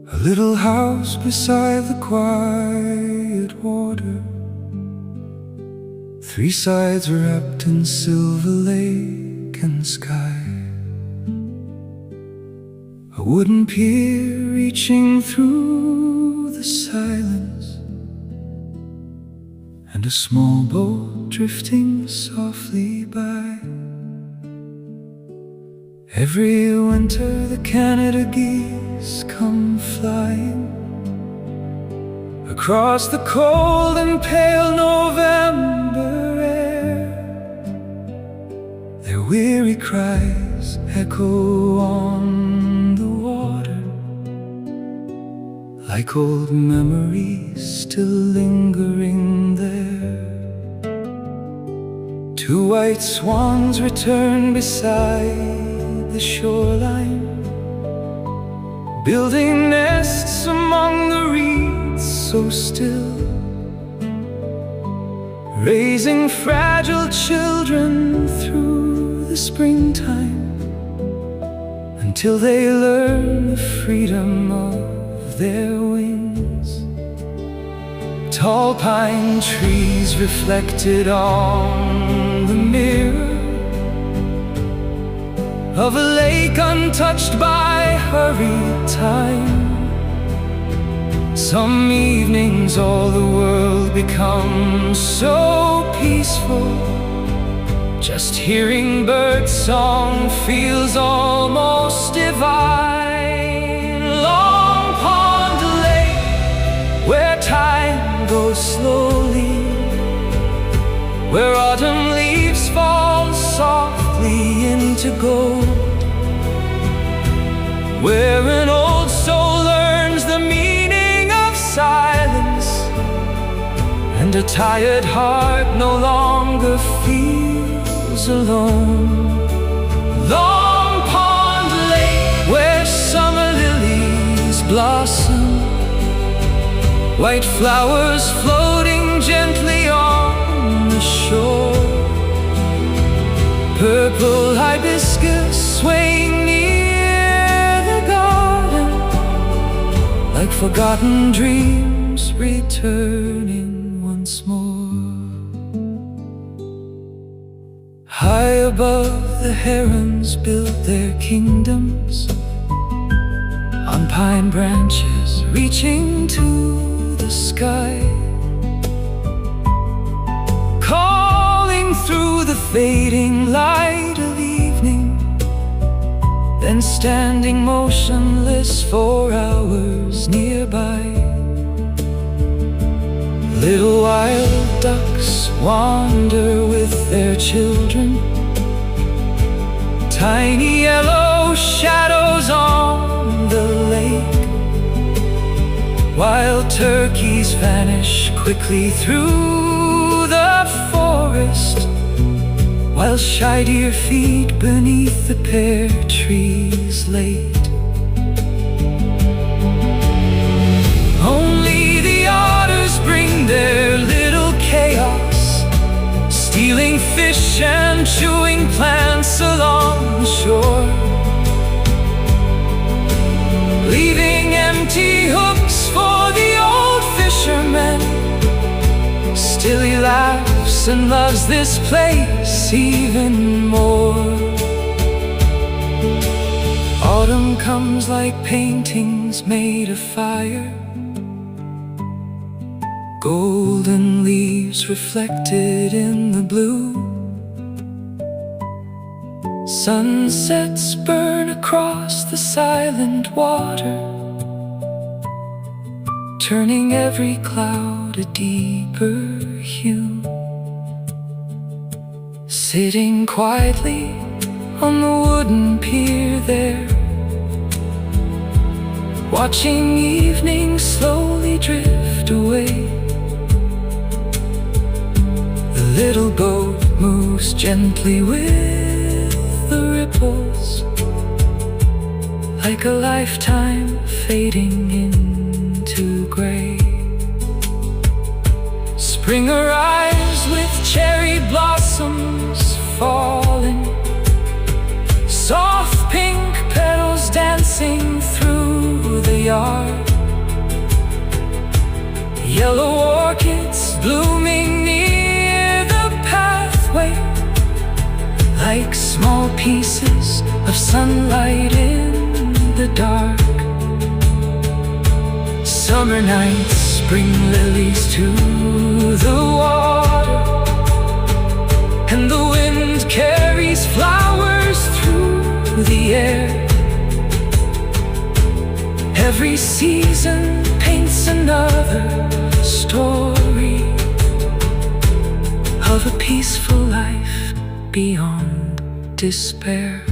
A little house beside the quiet water, 3 sides wrapped in silver lake and sky. A wooden pier reaching through the silence, and a small boat drifting softly by. Every winter the Canada geese come flying across the cold and pale November air. Their weary cries echo on the water, like old memories still lingering there. 2 white swans return beside the shoreline, building nests among the reeds so still, raising fragile children through the springtime, until they learn the freedom of their wings. Tall pine trees reflected on the mirror of a lake untouched by hurried time. Some evenings all the world becomes so peaceful, just hearing birdsong feels almost divine. Long Pond Lake, where time goes slowly, where autumn leaves fall softly into gold, where an old soul learns the meaning of silence, and a tired heart no longer feels alone. Long Pond Lake, where summer lilies blossom, white flowers floating gently on the shore, purple hibiscus swaying near the garden, like forgotten dreams returning once more. High above, the herons build their kingdoms on pine branches reaching to the sky, calling through the fading light of evening, then standing motionless for hours nearby. Little wild ducks wander with their children, tiny yellow shadows on the lake. Wild turkeys vanish quickly through the forest, while shy deer feed beneath the pear trees late. Only the otters bring their little chaos, stealing fish and chewing plants along the shore, leaving empty hooks for the old fisherman. Still he laughs and loves this place even more. Autumn comes like paintings made of fire, golden leaves reflected in the blue. Sunsets burn across the silent water, turning every cloud a deeper hue. Sitting quietly on the wooden pier there, watching evening slowly drift away. The little boat moves gently with the ripples, like a lifetime fading into gray. Spring arrives with cherry blossoms falling, soft pink petals dancing through the yard. Yellow orchids blooming near the pathway, like small pieces of sunlight in the dark. Summer nights bring lilies to the water, and the wind carries flowers through the air. Every season paints another story of a peaceful life beyond despair.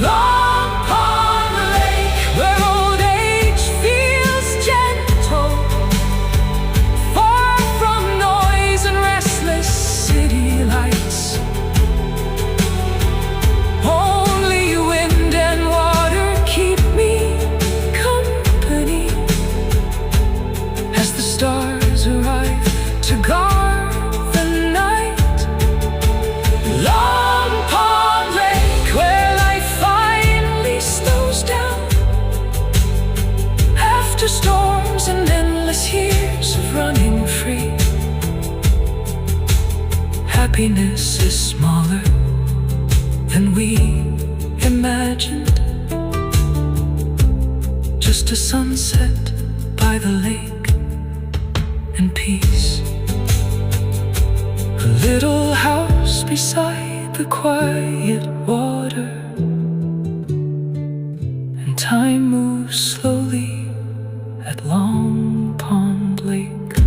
Long Pond Lake, where old age feels gentle, far from noise and restless city lights. Only wind and water keep me company as the stars arrive to guard the night. Long Pond Lake, where life finally slows down after storms and endless years of running free. Happiness is smaller than we imagined, just a sunset by the lake and peace. A little house beside the quiet water, and time moves slowly at Long Pond Lake.